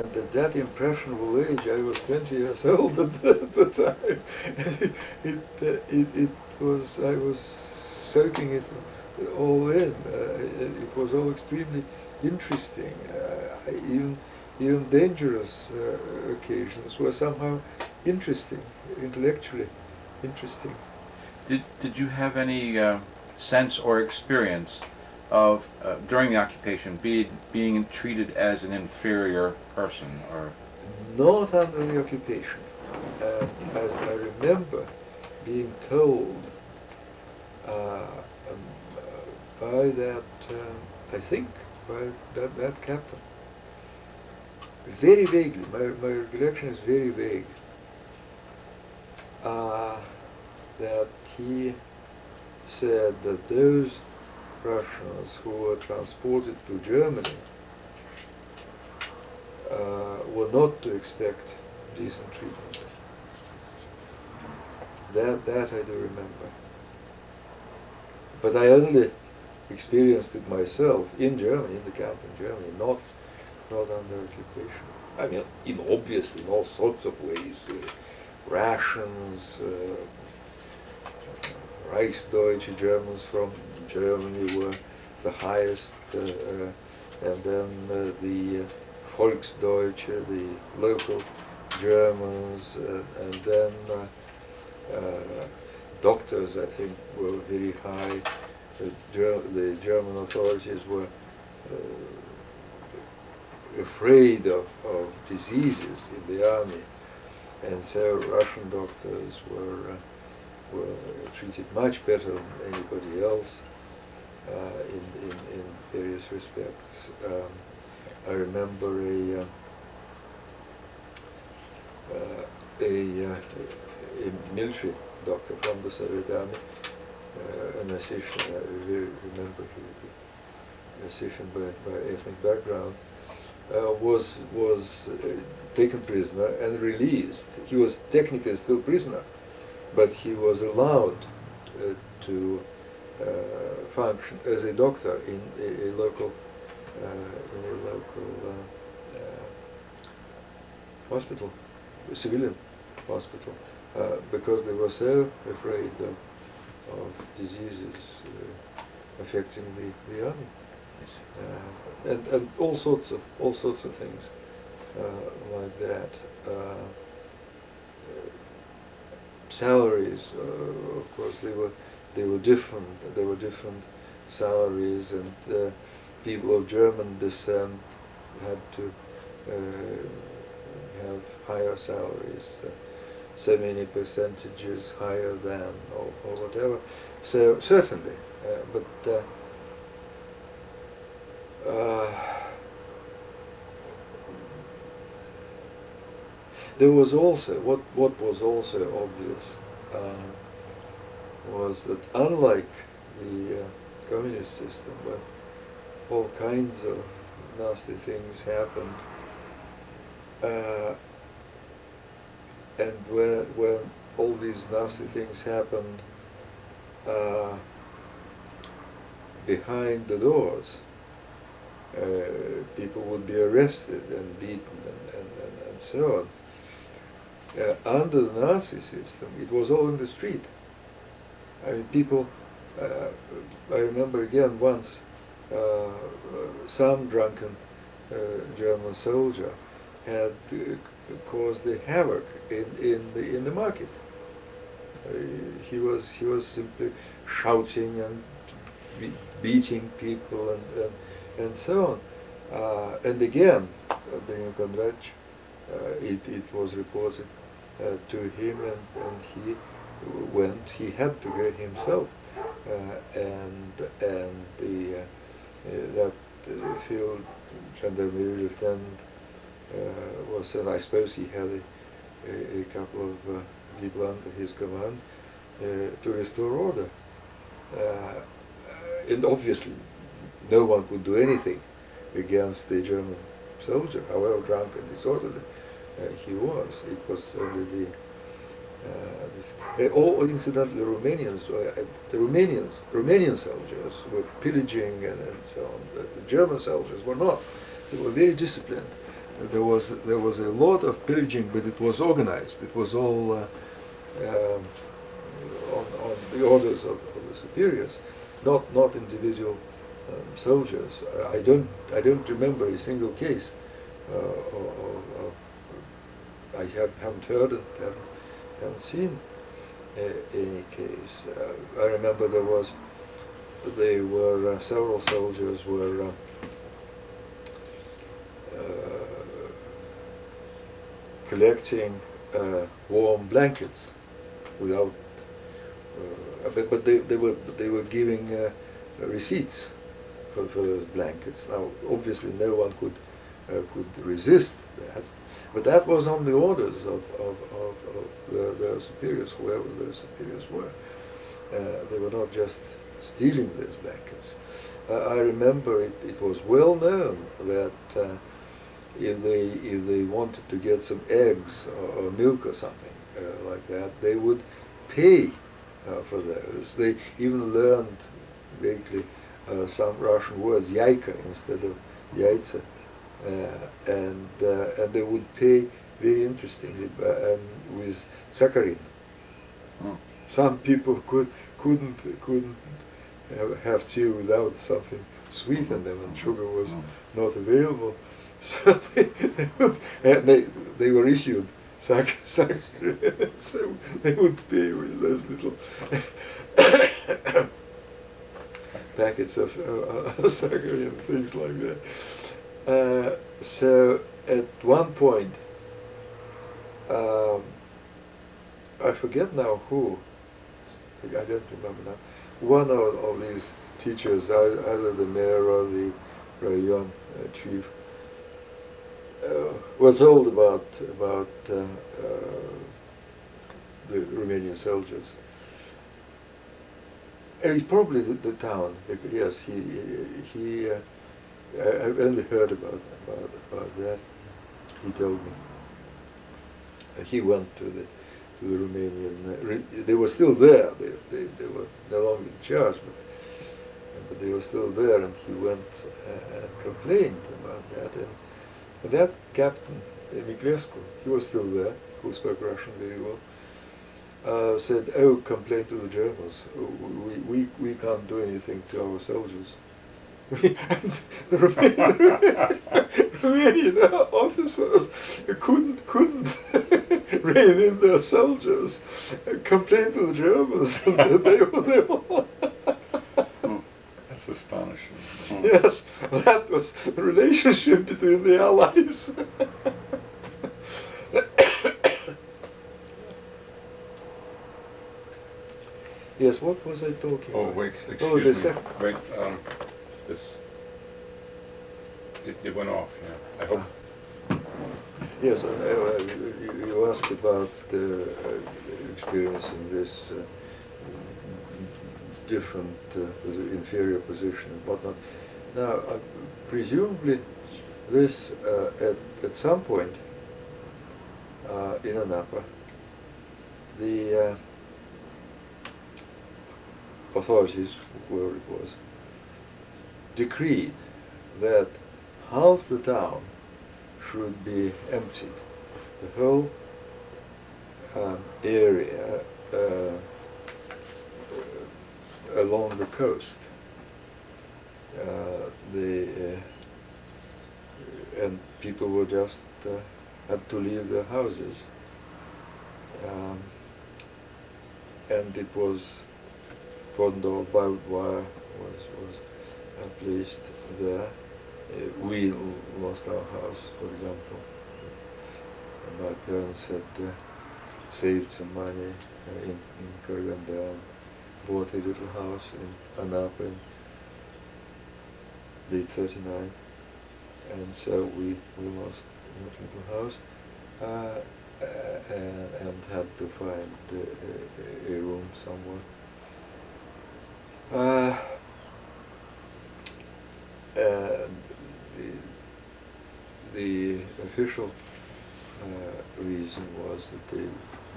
And at that impressionable age, I was 20 years old at the time. It was, I was soaking it all in. It was all extremely interesting. Even dangerous occasions were somehow interesting, intellectually interesting. Did you have any sense or experience of during the occupation being treated as an inferior person, or Not under the occupation. I remember being told by that, I think, by that captain, very vaguely, my recollection is very vague, that he said that those Russians who were transported to Germany were not to expect decent treatment. That I do remember. But I only experienced it myself in Germany, in the camp in Germany, not under occupation. I mean, obviously in all sorts of ways. Rations, Reichsdeutsche Germans from Germany were the highest, and then the Volksdeutsche, the local Germans, and then doctors, I think, were very high. The German authorities were afraid of diseases in the army, and so Russian doctors were treated much better than anybody else in various respects. I remember a military doctor from the Soviet Army, an Ossetian. I really remember he was an Ossetian by ethnic background. Was taken prisoner and released. He was technically still prisoner, but he was allowed to function as a doctor in a local hospital, a civilian hospital, because they were so afraid of diseases affecting the army, and all sorts of things like that. Salaries, of course, they were different. There were different salaries, and people of German descent had to have higher salaries, so many percentages higher than, or whatever. So certainly, but there was also what was also obvious was that unlike the communist system, when all kinds of nasty things happened, and when all these nasty things happened behind the doors, people would be arrested and beaten and so on. Under the Nazi system, it was all in the street. I mean, people, I remember again once, some drunken German soldier had caused a havoc in the market. He was simply shouting and beating people and so on. And again, during Kondrach, it was reported to him, and he went. He had to go himself, and the that field gendarmerie lieutenant was, and I suppose he had a couple of people under his command to restore order. And obviously, no one could do anything against the German soldier, however drunk and disorderly he was. It was only all incidentally the Romanian soldiers were pillaging and so on. The German soldiers were not. They were very disciplined. there was a lot of pillaging, but it was organized. It was all on the orders of the superiors, not individual soldiers. I don't remember a single case. I haven't heard it, haven't seen any case. I remember they were several soldiers were collecting warm blankets without, but they were giving receipts for those blankets. Now, obviously, no one could resist that, but that was on the orders of their superiors, whoever their superiors were. They were not just stealing those blankets. I remember it was well known that if they wanted to get some eggs or milk or something like that, they would pay for those. They even learned vaguely some Russian words, yaika instead of yaitsa, and they would pay very interestingly with saccharin. Hmm. Some people couldn't have tea without something sweet in them, and sugar was not available. So they were issued saccharin, so they would pay with those little packets of saccharin and things like that. So at one point, I forget now who, I don't remember now, one of these teachers, either the mayor or the rayon chief, were told about the Romanian soldiers. It's probably the town. Yes, he. I've only heard about that. He told me. He went to the Romanian. They were still there. They were no longer in charge, but they were still there, and he went and complained about that. And that captain, Miklescu, he was still there, who spoke Russian very well, said, "Oh, complain to the Germans. We can't do anything to our soldiers." And the Romanian officers couldn't rein in their soldiers, complain to the Germans, and they were. That's astonishing. Yes, that was the relationship between the Allies. Yes, what was I talking about? Oh, wait, Oh, excuse me. Wait, this, it went off, yeah. I hope. Yes, you asked about experiencing this different inferior position and whatnot. Now, presumably, this at some point in Anapa, the authorities, whoever it was, decreed that half the town should be emptied. The whole area along the coast. And people were just had to leave their houses. And it was cordoned off, barbed wire was placed there. We lost our house, for example. And my parents had saved some money in Karaganda, bought a little house in Anapa in late '39, and so we lost that little house and had to find a room somewhere. And the official reason was that they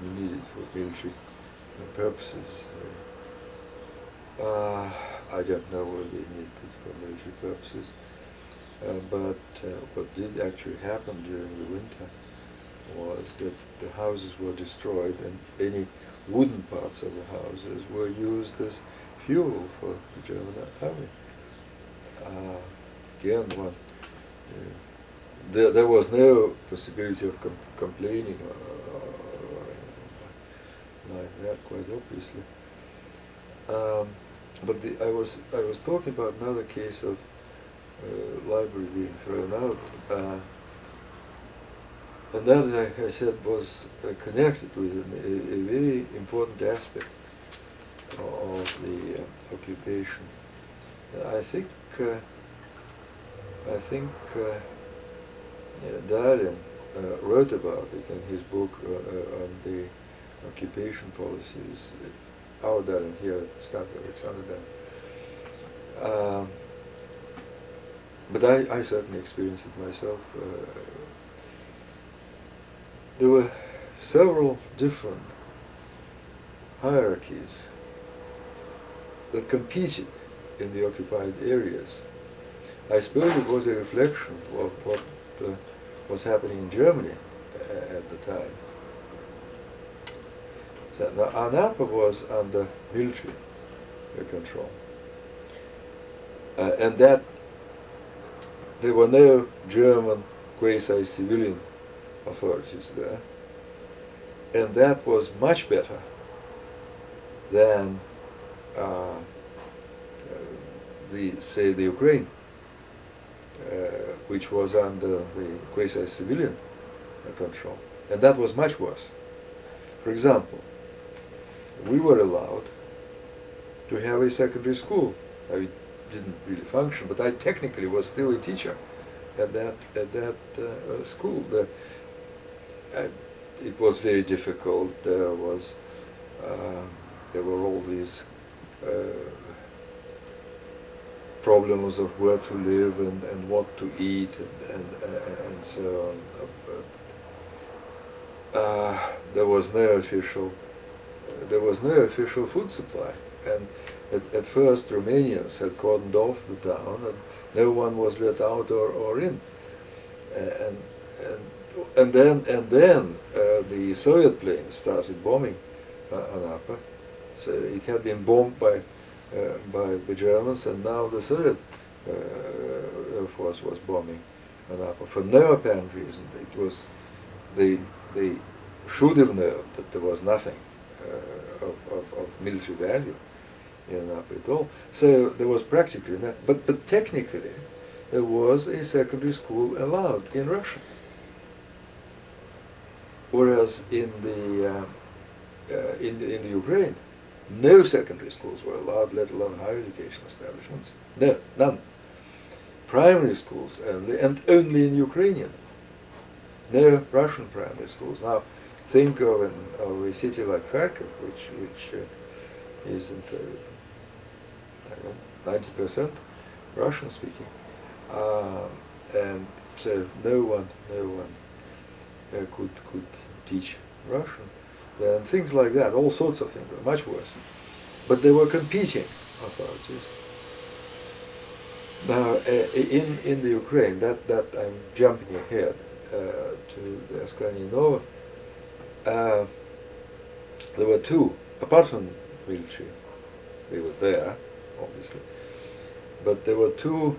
needed for military purposes. I don't know whether they needed it for military purposes. But what did actually happen during the winter was that the houses were destroyed and any wooden parts of the houses were used as fuel for the German army. Again, there was no possibility of complaining or anything like that, quite obviously. But I was talking about another case of library being thrown out, and that I said was connected with a very important aspect of the occupation. I think Darwin wrote about it in his book on the occupation policies. Our Darwin here at Stanford, Alexander Darwin. But I certainly experienced it myself. There were several different hierarchies that competed in the occupied areas. I suppose it was a reflection of what was happening in Germany at the time. So now Anapa was under military control, and that there were no German quasi-civilian authorities there, and that was much better than the Ukraine, which was under the quasi-civilian control, and that was much worse. For example, we were allowed to have a secondary school. It didn't really function, but I technically was still a teacher at that school. It was very difficult. There were all these problems of where to live and what to eat and so on. There was no official food supply, and at first Romanians had cordoned off the town, and no one was let out or in, and then the Soviet planes started bombing Anapa. So it had been bombed by the Germans, and now the Soviet Air Force was bombing Anapa for no apparent reason. It was they should have known that there was nothing of military value in Anapa at all. So there was practically no, but technically there was a secondary school allowed in Russia, whereas in the Ukraine, no secondary schools were allowed, let alone higher education establishments. No, none. Primary schools only, and only in Ukrainian. No Russian primary schools. Now, think of a city like Kharkiv, which isn't, I don't know, 90% Russian speaking, and so no one could teach Russian. Then things like that, all sorts of things, were much worse. But they were competing authorities. Now, in the Ukraine, that I'm jumping ahead to the Askania Nova, there were two, apart from military, they were there, obviously, but there were two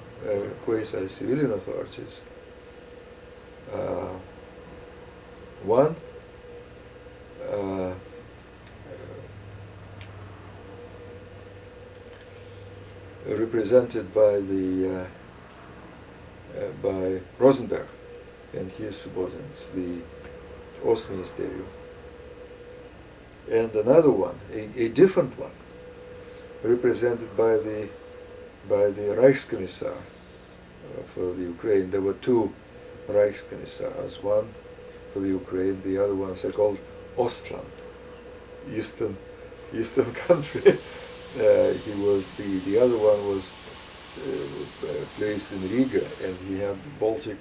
quasi-civilian authorities. One represented by by Rosenberg and his subordinates, the Ostministerium, and another one, a different one, represented by the Reichskommissar for the Ukraine. There were two Reichskommissars, one for the Ukraine, the other one so-called Ostland, eastern country. He was the other one was placed in Riga, and he had the Baltic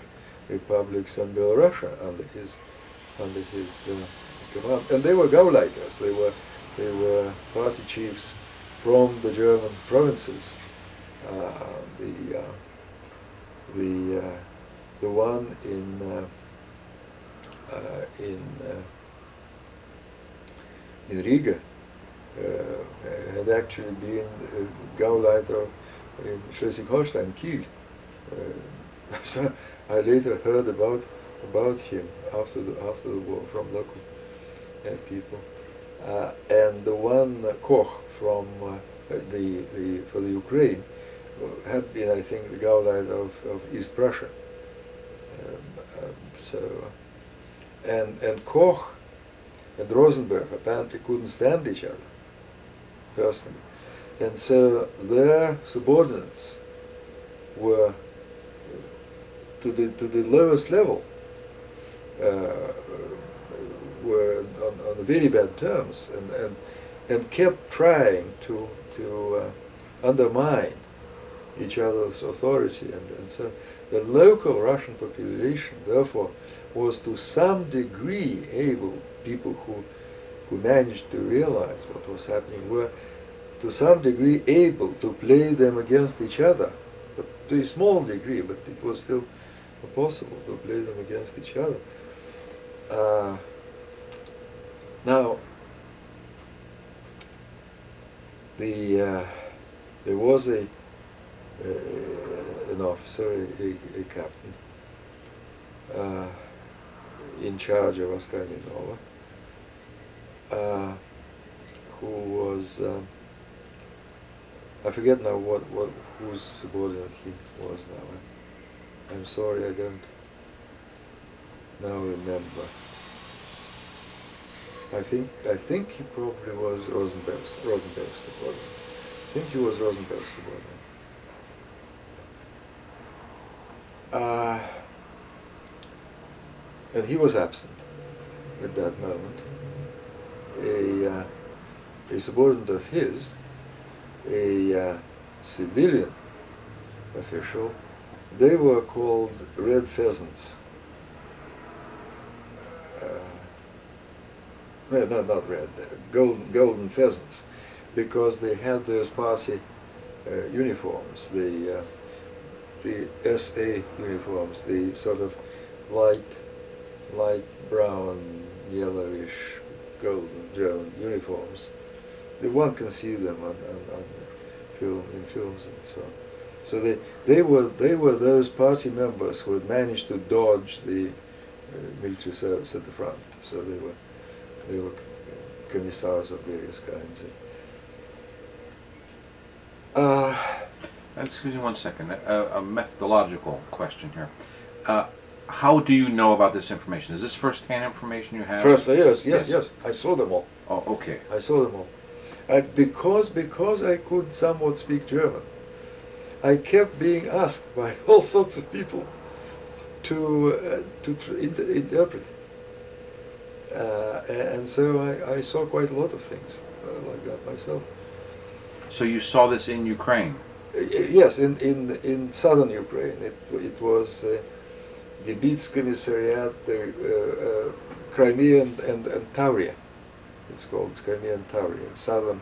republics and Belarusia under his command. And they were Gauleiters. They were party chiefs from the German provinces. the one in in Riga had actually been Gauleiter in Schleswig-Holstein, Kiel. So I later heard about him after the war from local people. And the one Koch from for the Ukraine had been, I think, the Gauleiter of East Prussia. And Koch and Rosenberg apparently couldn't stand each other personally, and so their subordinates were to the lowest level were on very bad terms, and kept trying to undermine each other's authority, and so the local Russian population therefore was to some degree able, people who managed to realize what was happening were to some degree able to play them against each other, but to a small degree, but it was still possible to play them against each other. Now, there was an officer, a captain, in charge of Askania Nova, who was, I forget now whose subordinate he was now. I'm sorry, I don't now remember. I think he probably was Rosenberg's subordinate. I think he was Rosenberg's subordinate. And he was absent at that moment. A subordinate of his, a civilian official, they were called red pheasants. No, not red, golden pheasants, because they had those party uniforms, the SA uniforms, the sort of light brown, yellowish, golden German uniforms. One can see them on in films and so on. So they were those party members who had managed to dodge the military service at the front. So they were commissars of various kinds. Excuse me one second. A methodological question here. How do you know about this information? Is this first-hand information you have? Yes. I saw them all. Oh, okay. I saw them all. Because I could somewhat speak German, I kept being asked by all sorts of people to interpret. And so I saw quite a lot of things like that myself. So you saw this in Ukraine? Yes, in southern Ukraine. It was Gebietscommissariat, Crimea and Tauria. It's called Crimea and Tauria, in southern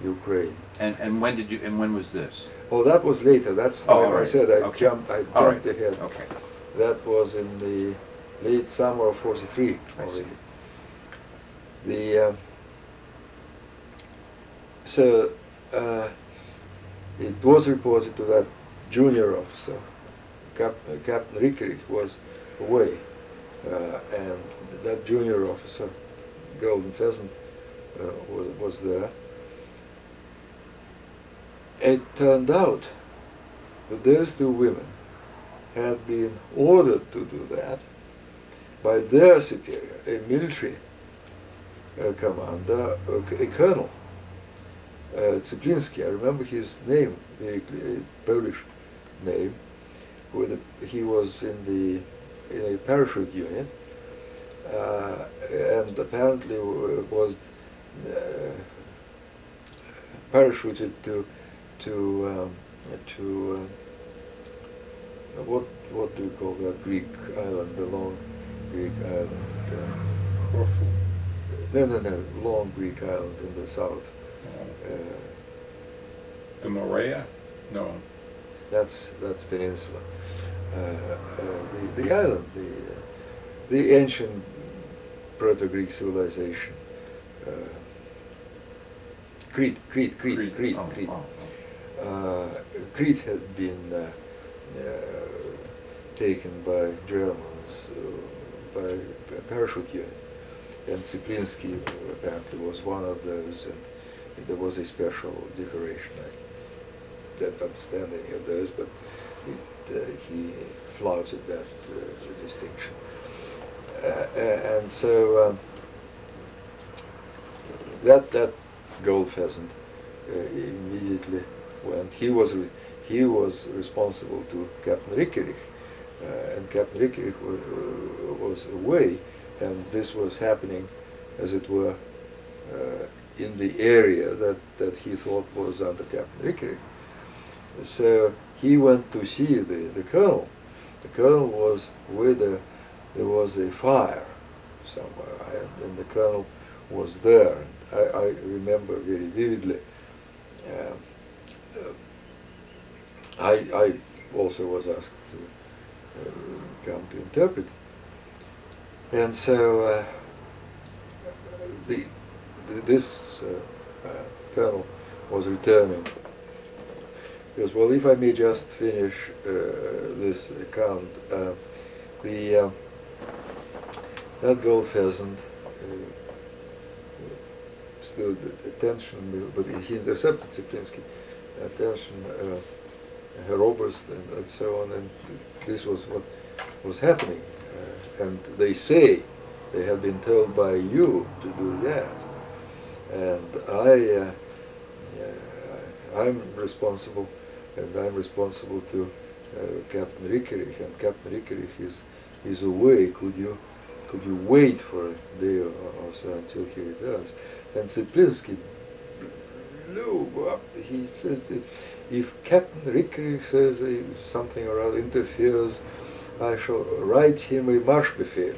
Ukraine. And when was this? Oh, that was later. That's why I said I jumped ahead. Okay. That was in the late summer of '43 already. It was reported to that junior officer, Captain Rickerich, was away, and that junior officer, Golden Pheasant, was there. It turned out that those two women had been ordered to do that by their superior, a military commander, a colonel, Tsiplinsky. I remember his name, very clear, a Polish name. He was in a parachute unit, and apparently was parachuted to what do you call that Greek island, the long Greek island? Corfu. No, long Greek island in the south. The Morea? No. That's peninsula. the island, the ancient Proto-Greek civilization. Uh, Crete. Oh, oh, Crete had been taken by Germans by parachute unit, and Ziplinsky apparently was one of those, and there was a special decoration. I don't understand any of those, but he flouted that distinction. And so that gold pheasant immediately went. He was responsible to Captain Rickerich, and Captain Rickerich was away, and this was happening, as it were, in the area that he thought was under Captain Rickerich. So he went to see the colonel. The colonel was where there was a fire somewhere, and the colonel was there. I remember very vividly. I also was asked to come to interpret, and so this colonel was returning. Because, well, if I may just finish this account, that gold pheasant still the attention, but he intercepted Ziplinsky, attention, her oberst, and so on, and this was what was happening. And they say they had been told by you to do that, and I'm responsible, and I'm responsible to Captain Rickerich, and Captain Rickerich is away. Could you wait for a day or so until he returns? And Ziplinsky blew up. He said, if Captain Rickerich says something or other, interferes, I shall write him a Marschbefehl,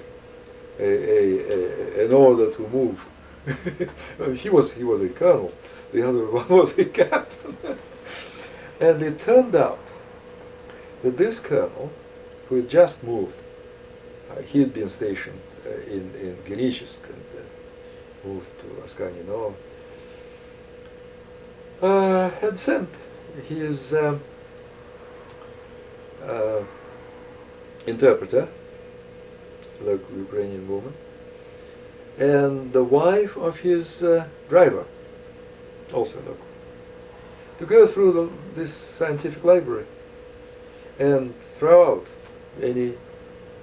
an order to move. He was a colonel. The other one was a captain. And it turned out that this colonel, who had just moved, he had been stationed in Genishevsk and moved to Askania Nova, had sent his interpreter, local Ukrainian woman, and the wife of his driver, also local, to go through this scientific library and throw out any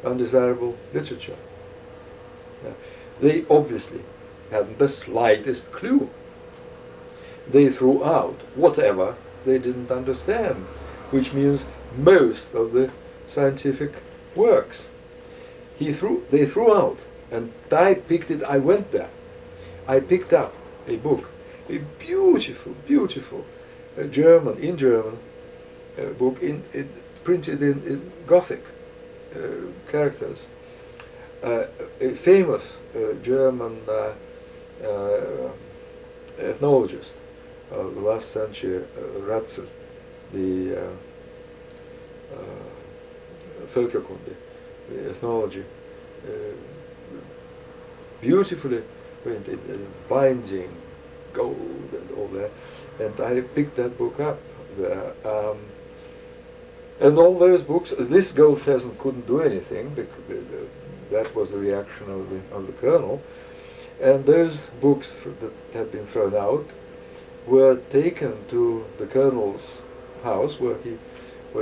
undesirable literature. They obviously hadn't the slightest clue. They threw out whatever they didn't understand, which means most of the scientific works. They threw out, and I picked it. I went there. I picked up a book, a beautiful German book printed in Gothic characters. A famous German ethnologist of the last century, Ratzel, the Völkerkunde, the ethnology, beautifully printed, binding, gold and all that. And I picked that book up there. And all those books, this gold pheasant couldn't do anything, because that was the reaction of the colonel. And those books that had been thrown out were taken to the colonel's house, where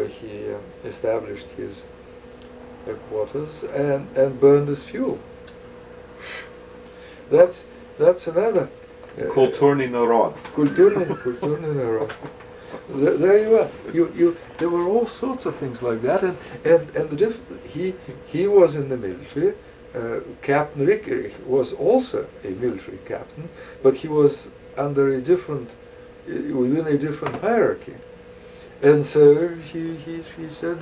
he established his headquarters, and burned as fuel. That's another. Kulturny narod. Kulturny narod. There you are. There were all sorts of things like that, and he was in the military. Captain Rickerich was also a military captain, but he was under within a different hierarchy. And so he said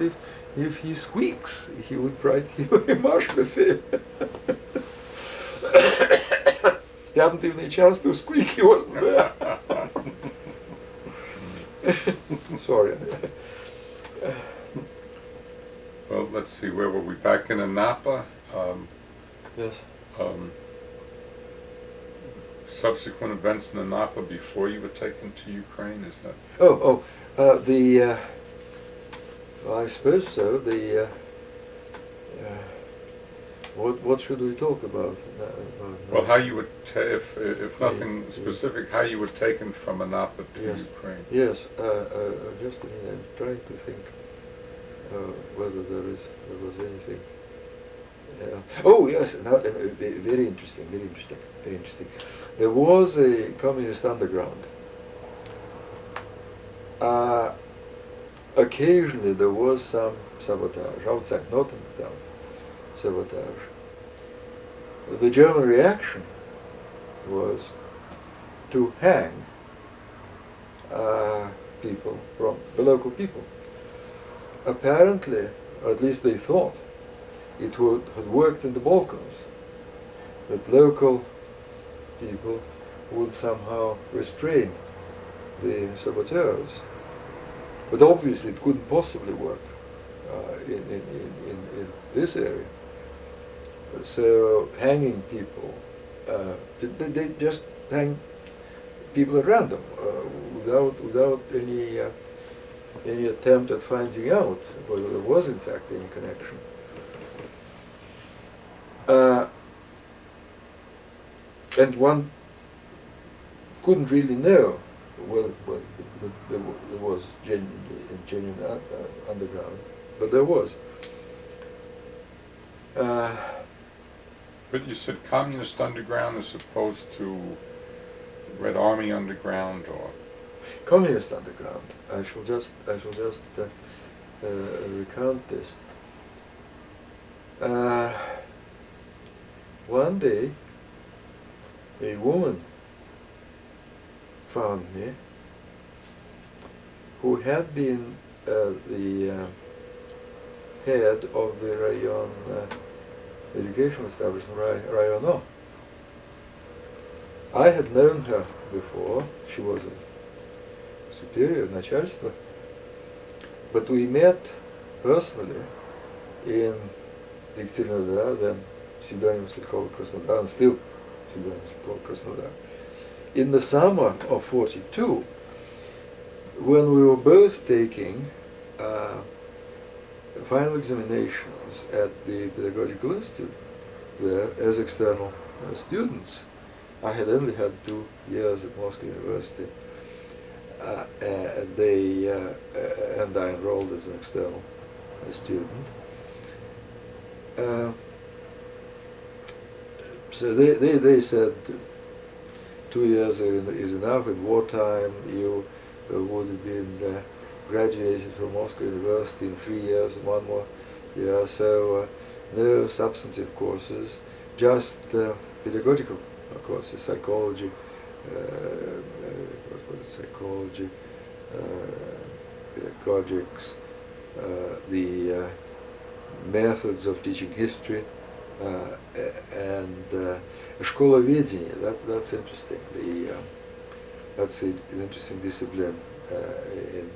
if he squeaks, he would write him a Marschbefehl. He hadn't even a chance to squeak, he wasn't there. let's see, where were we? Back in Anapa? Yes. Um, subsequent events in Anapa before you were taken to Ukraine, is that? I suppose so. What should we talk about? Well, how you were, if Ukraine, nothing yes. specific, how you were taken from Anapa to Yes. Ukraine. Yes. Just a minute. I'm trying to think whether there was anything. Oh yes, no, very interesting, very interesting, very interesting. There was a communist underground. Occasionally there was some sabotage outside, not in the town. Sabotage. The German reaction was to hang people from the local people. Apparently, or at least they thought, it had worked in the Balkans, that local people would somehow restrain the saboteurs. But obviously it couldn't possibly work in this area. So hanging people, they just hang people at random without any attempt at finding out whether there was in fact any connection. And one couldn't really know whether there was genuine underground, but there was. But you said communist underground as opposed to Red Army underground, or? Communist underground. I shall just recount this. One day, a woman found me who had been the head of the Rayon educational establishment, Rayon No. I had known her before. She was a superior, начальство. But we met personally in Екатеринодар, then pseudonymously called Krasnodar, and still pseudonymously called Krasnodar. In the summer of '42, when we were both taking final examinations at the Pedagogical Institute there as external students. I had only had 2 years at Moscow University, and I enrolled as an external student. So they said 2 years is enough. In wartime, you would have been graduated from Moscow University in 3 years and 1 more year. So no substantive courses, just pedagogical courses, psychology, psychology, pedagogics, the methods of teaching history, and школоведение. That's interesting. That's an interesting discipline in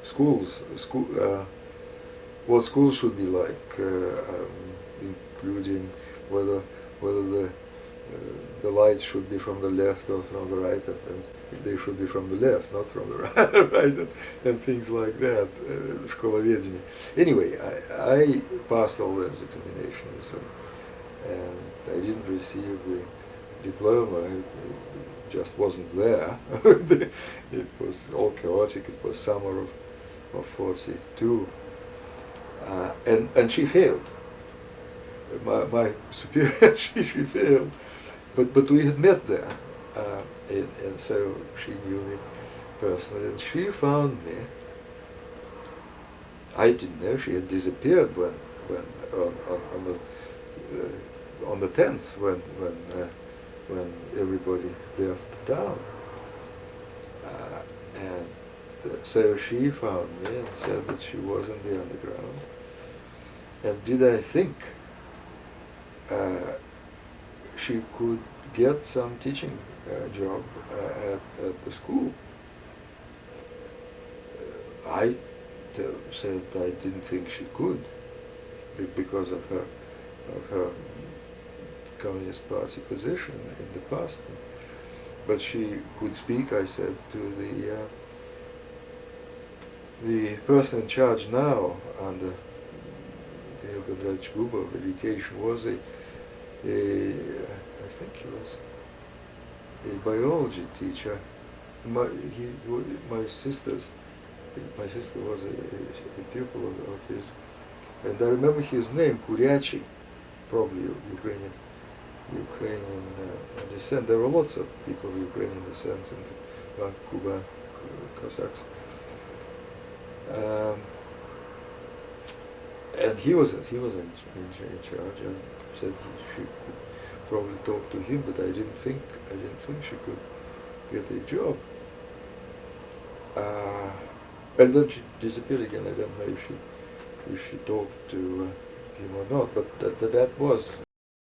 schools. What schools should be like, including whether the lights should be from the left or from the right, and they should be from the left, not from the right, and things like that. Школоведение. Anyway, I passed all those examinations, and I didn't receive the diploma. It just wasn't there. It was all chaotic. It was summer of '42, and she failed. My superior, she failed, but we had met there, and so she knew me personally, and she found me. I didn't know she had disappeared when on the 10th when everybody left town, and so she found me and said that she was in the underground. And did I think she could get some teaching job at the school? I said I didn't think she could because of her Communist Party position in the past. But she could speak, I said, to the person in charge now under the Group of Education was I think he was a biology teacher. My sister was a pupil of his, and I remember his name, Kuryachi, probably Ukrainian descent. There were lots of people of Ukrainian descent in the Kuba, Cossacks. And he was in charge. I said she could probably talk to him, but I didn't think she could get a job. And then she disappeared again. I don't know if she talked to him or not. But that was